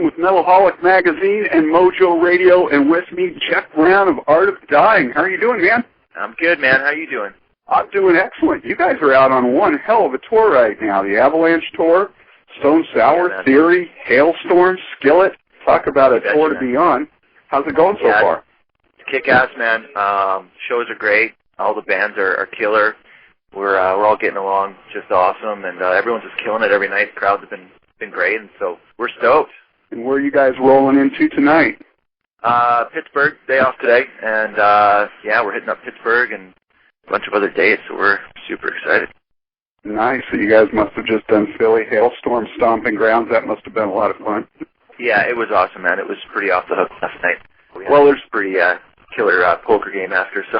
Brown with Metalholic Magazine and Mojo Radio, and with me, Jeff Brown of Art of Dying. How are you doing, man? I'm good, man. How are you doing? I'm doing excellent. You guys are out on one hell of a tour right now. The Avalanche Tour, Stone Sour, Theory, Hailstorm, Skillet. Talk about a tour to be on. How's it going so far? Kick-ass, man. Shows are great. All the bands are killer. We're all getting along just awesome, and everyone's just killing it every night. The crowds have been great, and so we're stoked. And where are you guys rolling into tonight? Pittsburgh, day off today, and we're hitting up Pittsburgh and a bunch of other dates, so we're super excited. Nice. So you guys must have just done Philly, Hailstorm, Stomping Grounds. That must have been a lot of fun. Yeah, it was awesome, man. It was pretty off the hook last night. There's a pretty killer poker game after, so...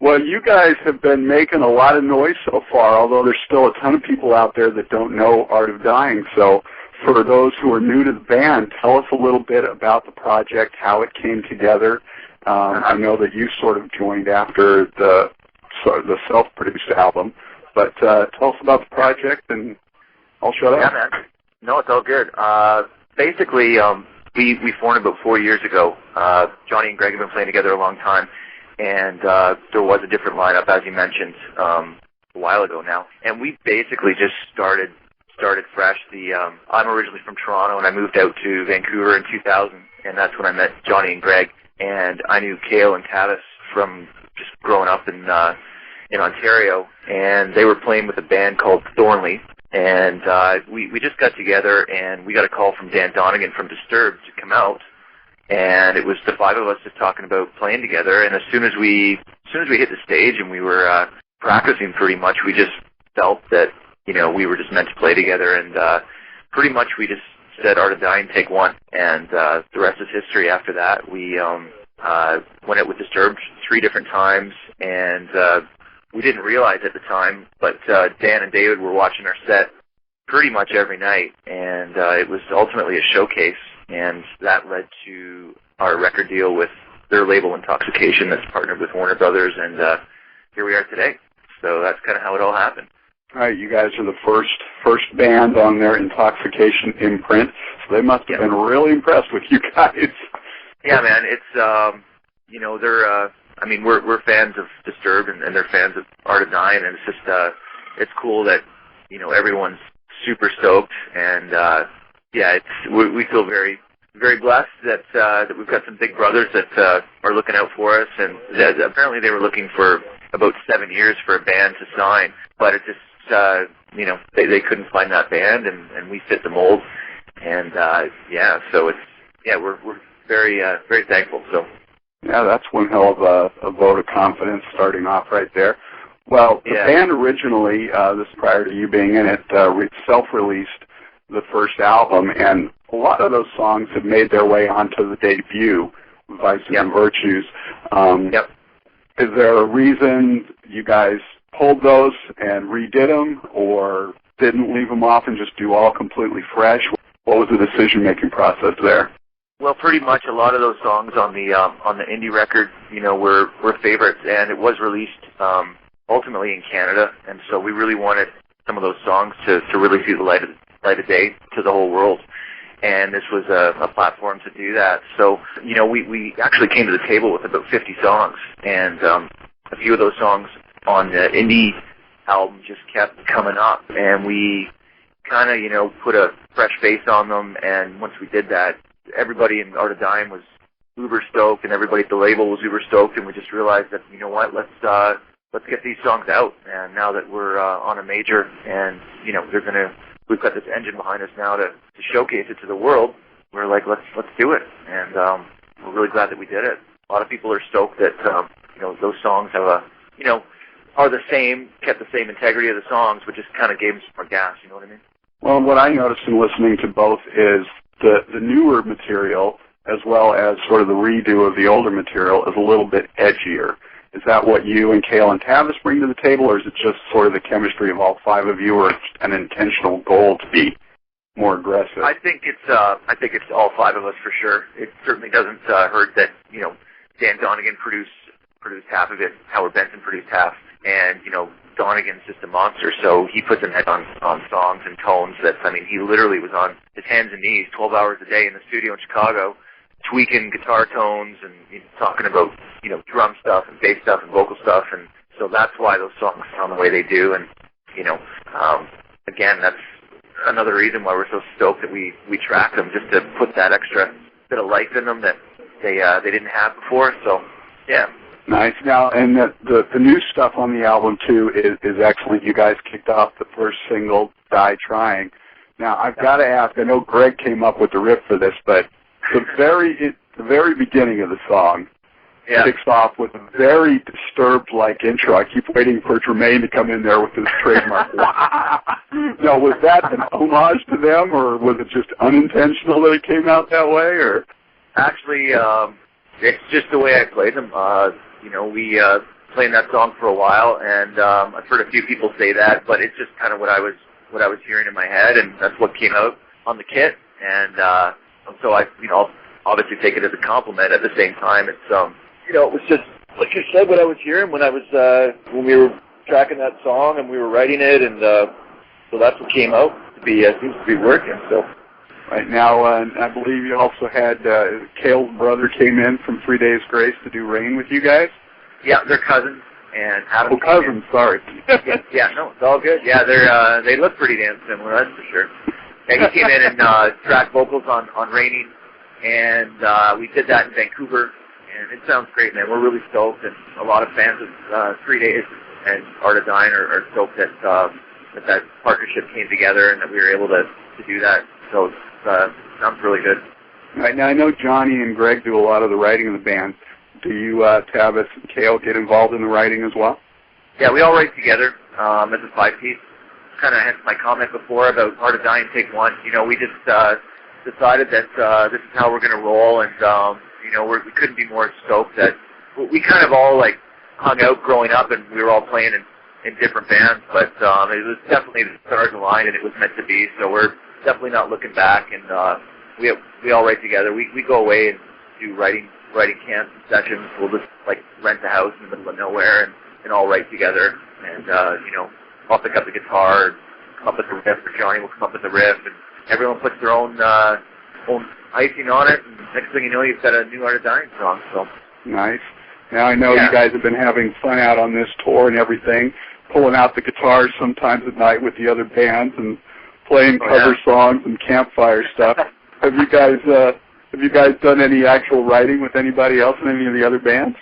Well, you guys have been making a lot of noise so far, although there's still a ton of people out there that don't know Art of Dying. So for those who are new to the band, tell us a little bit about the project, how it came together. I know that you sort of joined after the self-produced album, but tell us about the project, and I'll shut up. Yeah, man. No, it's all good. Basically, we formed about 4 years ago. Johnny and Greg have been playing together a long time. And there was a different lineup, as you mentioned, a while ago now. And we basically just started fresh. I'm originally from Toronto, and I moved out to Vancouver in 2000, and that's when I met Johnny and Greg. And I knew Cale and Tavis from just growing up in Ontario, and they were playing with a band called Thornley. And we just got together, and we got a call from Dan Donegan from Disturbed to come out. And it was the five of us just talking about playing together. And as soon as we hit the stage and we were practicing, pretty much, we just felt that we were just meant to play together. And pretty much we just said Art of Dying, take one. And the rest is history. After that, we went out with Disturbed 3 different times, and we didn't realize at the time, but Dan and David were watching our set pretty much every night, and it was ultimately a showcase. And that led to our record deal with their label Intoxication that's partnered with Warner Brothers, and here we are today. So that's kind of how it all happened. All right, you guys are the first band on their Intoxication imprint, so they must have been really impressed with you guys. Yeah, man, it's they're we're fans of Disturbed, and they're fans of Art of Dying, and it's just it's cool that everyone's super stoked, and we feel very, very blessed that we've got some big brothers that are looking out for us, and apparently they were looking for about 7 years for a band to sign, but it just they couldn't find that band, and we fit the mold, and so we're very very thankful. So yeah, that's one hell of a vote of confidence starting off right there. Well, the band originally, this prior to you being in it, self-released the first album, and a lot of those songs have made their way onto the debut, Vices and Virtues. Is there a reason you guys pulled those and redid them, or didn't leave them off and just do all completely fresh? What was the decision-making process there? Well, pretty much a lot of those songs on the indie record, were favorites, and it was released ultimately in Canada, and so we really wanted some of those songs to really see the light of day to the whole world, and this was a platform to do that. So we actually came to the table with about 50 songs, and a few of those songs on the indie album just kept coming up, and we kind of put a fresh face on them. And once we did that, everybody in Art of Dying was uber stoked, and everybody at the label was uber stoked, and we just realized that let's get these songs out. And now that we're on a major, and we've got this engine behind us now to showcase it to the world, we're like, let's do it. And we're really glad that we did it. A lot of people are stoked that those songs have are the same, kept the same integrity of the songs, but just kind of gave them some more gas. You know what I mean? Well, what I noticed in listening to both is the newer material, as well as sort of the redo of the older material, is a little bit edgier. Is that what you and Cale and Tavis bring to the table, or is it just sort of the chemistry of all 5 of you, or an intentional goal to be more aggressive? I think it's all 5 of us for sure. It certainly doesn't hurt that Dan Donegan produced half of it, Howard Benson produced half, And, Donegan's just a monster, so he puts his head on songs and tones that, he literally was on his hands and knees 12 hours a day in the studio in Chicago, tweaking guitar tones and talking about, drum stuff and bass stuff and vocal stuff. And so that's why those songs sound the way they do. And, again, that's another reason why we're so stoked that we track them, just to put that extra bit of life in them that they didn't have before. So, yeah. Nice. Now, and the new stuff on the album, too, is excellent. You guys kicked off the first single, Die Trying. Now, I've got to ask, I know Greg came up with the riff for this, but the very beginning of the song kicks off with a very Disturbed-like intro. I keep waiting for Jermaine to come in there with his trademark. Now, was that an homage to them, or was it just unintentional that it came out that way? Or actually, it's just the way I played them. We played that song for a while, and I've heard a few people say that, but it's just kind of what I was hearing in my head, and that's what came out on the kit. And so I, obviously take it as a compliment. At the same time, it's it was just like you said, what I was hearing when I was when we were tracking that song and we were writing it, and so that's what came out to be. Seems to be working. So. Right now, I believe you also had Cale's brother came in from 3 Days Grace to do Rain with you guys. Yeah, they're cousins, and Adam. Oh, cousins, sorry. yeah, no, it's all good. Yeah, they look pretty damn similar, that's for sure. Yeah, he came in and tracked vocals on Raining, and we did that in Vancouver, and it sounds great, man. We're really stoked, and a lot of fans of 3 Days and Art of Dying are stoked that that partnership came together and that we were able to do that. So sounds really good. Right now, I know Johnny and Greg do a lot of the writing of the band. Do you, Tavis and Cale, get involved in the writing as well? Yeah, we all write together as a five-piece. Kind of hence my comment before about Art of Dying Take One. We just decided that this is how we're going to roll, and we couldn't be more stoked that we kind of all hung out growing up, and we were all playing in different bands, but it was definitely the stars aligned, and it was meant to be. So we're definitely not looking back, and we all write together. We go away and do writing camps and sessions. We'll just rent a house in the middle of nowhere and all write together. And I'll pick up the guitar, come up with the riff, or Johnny will come up with the riff, and everyone puts their own icing on it. And next thing you know, you've got a new Art of Dying song. So nice. Now I know you guys have been having fun out on this tour and everything, pulling out the guitars sometimes at night with the other bands and playing cover songs and campfire stuff. Have you guys done any actual writing with anybody else in any of the other bands?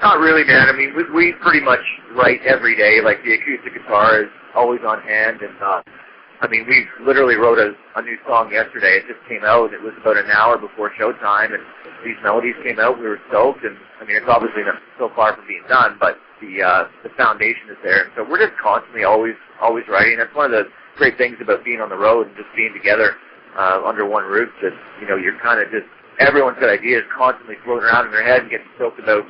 Not really, man. We pretty much write every day. Like, the acoustic guitar is always on hand, and we literally wrote a new song yesterday. It just came out. It was about an hour before showtime, and these melodies came out. We were stoked, and it's obviously not so far from being done, but the foundation is there. And so we're just constantly always writing. That's one of the great things about being on the road and just being together under one roof. That you're kind of just, everyone's got ideas constantly floating around in their head and getting stoked about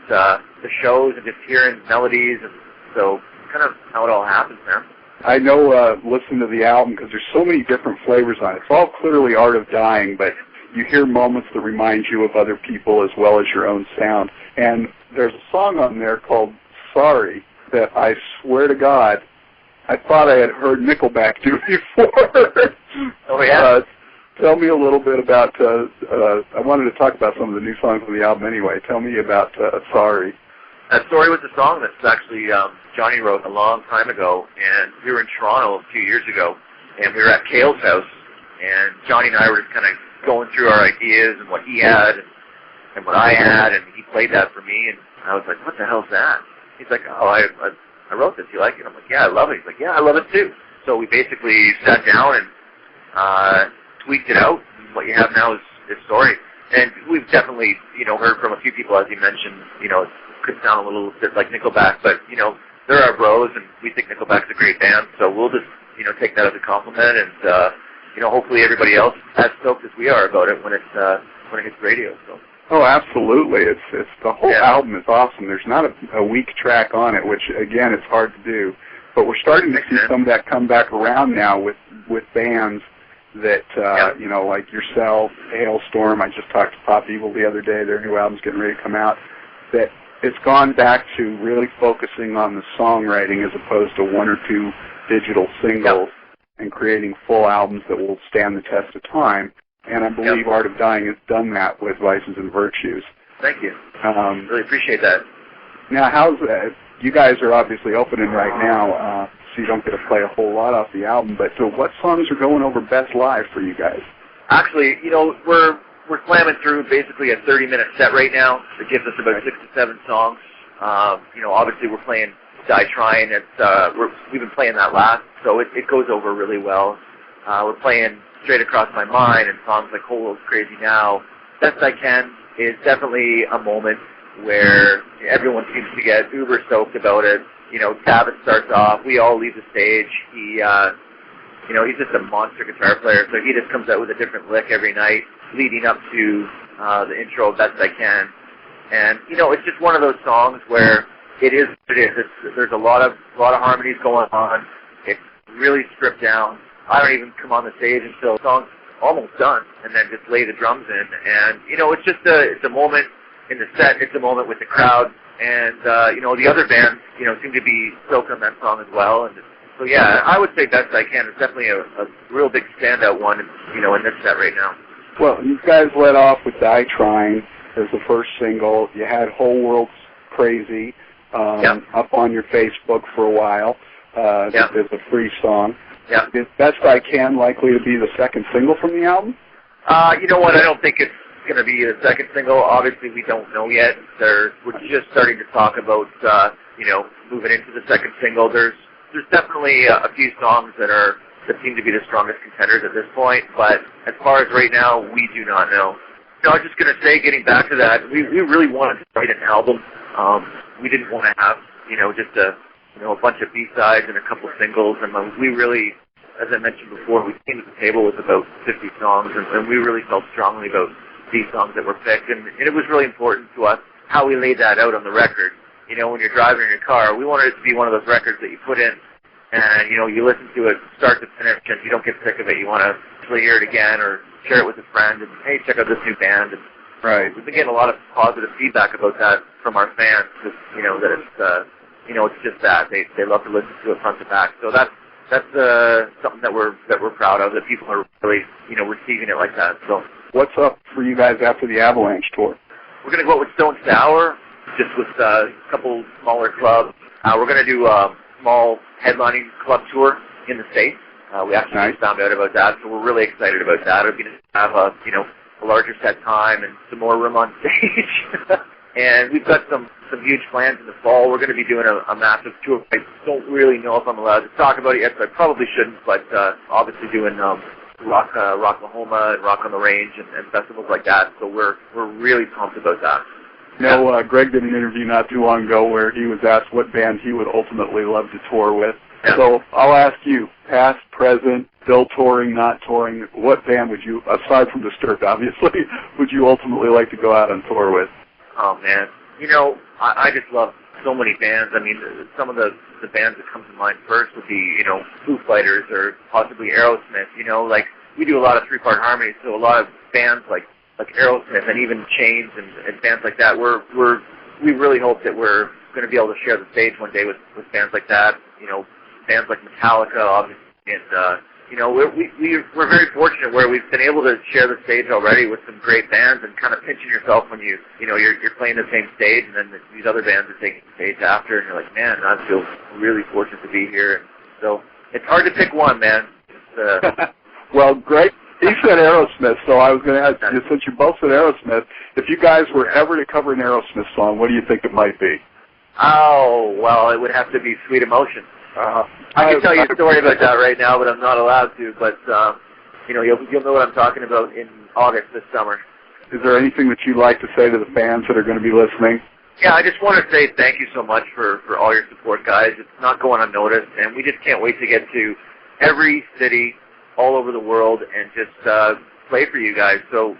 the shows and just hearing melodies, and so kind of how it all happens, man. I know, listen to the album, because there's so many different flavors on it. It's all clearly Art of Dying, but you hear moments that remind you of other people as well as your own sound. And there's a song on there called Sorry that I swear to God, I thought I had heard Nickelback do before. Oh, yeah? Tell me a little bit about, I wanted to talk about some of the new songs on the album anyway. Tell me about Sorry. Sorry was a song that's actually Johnny wrote a long time ago, and we were in Toronto a few years ago, and we were at Cale's house, and Johnny and I were just kind of going through our ideas and what he had and what I had, and he played that for me, and I was like, what the hell's that? He's like, oh, I wrote this. You like it? I'm like, yeah, I love it. He's like, yeah, I love it too. So we basically sat down and tweaked it out. And what you have now is Sorry. And we've definitely, heard from a few people, as you mentioned, it could sound a little bit like Nickelback, but, they're our bros, and we think Nickelback's a great band, so we'll just, take that as a compliment, and, hopefully everybody else is as stoked as we are about it when it hits radio, so. Oh, absolutely. It's the whole album is awesome. There's not a weak track on it, which, again, it's hard to do. But we're starting to see some of that come back around now with bands that, like yourself, Hailstorm. I just talked to Pop Evil the other day. Their new album's getting ready to come out. That it's gone back to really focusing on the songwriting as opposed to one or two digital singles and creating full albums that will stand the test of time. And I believe Art of Dying has done that with Vices and Virtues. Thank you. Really appreciate that. Now, how's that? You guys are obviously opening right now, so you don't get to play a whole lot off the album, but so what songs are going over best live for you guys? Actually, we're slamming through basically a 30-minute set right now. It gives us about 6 to 7 songs. Obviously we're playing Die Trying. We've been playing that last, so it goes over really well. We're playing Straight Across My Mind and songs like Whole World's Crazy Now. Best I Can is definitely a moment where everyone seems to get uber stoked about it. Tavis starts off. We all leave the stage. He's just a monster guitar player, so he just comes out with a different lick every night, leading up to the intro of Best I Can. And it's just one of those songs where it is. There's a lot of harmonies going on. It's really stripped down. I don't even come on the stage until the song's almost done, and then just lay the drums in. And it's just it's a moment in the set. It's a moment with the crowd, and the other bands seem to be stoked on that song as well. And so yeah, I would say Best I Can is definitely a real big standout one, in this set right now. Well, you guys led off with Die Trying as the first single. You had Whole World's Crazy up on your Facebook for a while as a free song. Yeah. Is Best I Can likely to be the second single from the album? You know what? I don't think it's going to be the second single. Obviously, we don't know yet. We're just starting to talk about, moving into the second single. There's definitely a few songs that seem to be the strongest contenders at this point, but as far as right now, we do not know. I was just going to say, getting back to that, we really wanted to write an album. We didn't want to have, just a bunch of B-sides and a couple of singles, and we really, as I mentioned before, we came to the table with about 50 songs, and we really felt strongly about these songs that were picked, and it was really important to us how we laid that out on the record. When you're driving in your car, we wanted it to be one of those records that you put in, and, you listen to it start to finish, and you don't get sick of it. You want to hear it again or share it with a friend, and, hey, check out this new band. And right. We've been getting a lot of positive feedback about that from our fans, that it's just that. They love to listen to it front to back. So that's something that we're proud of, that people are really, receiving it like that. So what's up for you guys after the Avalanche tour? We're going to go out with Stone Sour, just with a couple smaller clubs. We're going to do a small headlining club tour in the States. We actually just found out about that, so we're really excited about that. We're going to have a larger set time and some more room on stage. And we've got some huge plans in the fall. We're going to be doing a massive tour. I don't really know if I'm allowed to talk about it yet, so I probably shouldn't, but obviously doing Rocklahoma and Rock on the Range and festivals like that, so we're really pumped about that. Greg did an interview not too long ago where he was asked what band he would ultimately love to tour with. Yeah. So I'll ask you, past, present, still touring, not touring, what band would you, aside from Disturbed obviously, would you ultimately like to go out on tour with? Oh, man. I just love so many bands. I mean, some of the bands that come to mind first would be, Foo Fighters or possibly Aerosmith. We do a lot of three-part harmonies, so a lot of bands like Aerosmith and even Chains and bands like that, we really hope that we're going to be able to share the stage one day with bands like that. Bands like Metallica, obviously, and we're very fortunate where we've been able to share the stage already with some great bands, and kind of pinching yourself when you're playing the same stage, and then these other bands are taking the stage after, and you're like, man, I feel really fortunate to be here. So it's hard to pick one, man. Well, Greg, he said Aerosmith, so I was going to ask you, since you both said Aerosmith, if you guys were ever to cover an Aerosmith song, what do you think it might be? Oh, well, it would have to be Sweet Emotion. I can tell you a story about that right now, but I'm not allowed to. But you'll know what I'm talking about in August this summer. Is there anything that you'd like to say to the fans that are going to be listening? Yeah, I just want to say thank you so much for all your support, guys. It's not going unnoticed, and we just can't wait to get to every city all over the world and just play for you guys. So,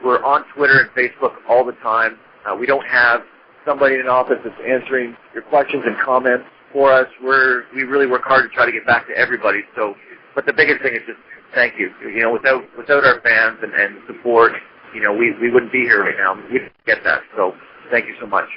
we're on Twitter and Facebook all the time. We don't have somebody in an office that's answering your questions and comments for us. We really work hard to try to get back to everybody. So, but the biggest thing is just thank you. Without our fans and support, we wouldn't be here right now. We didn't get that. So Thank you so much.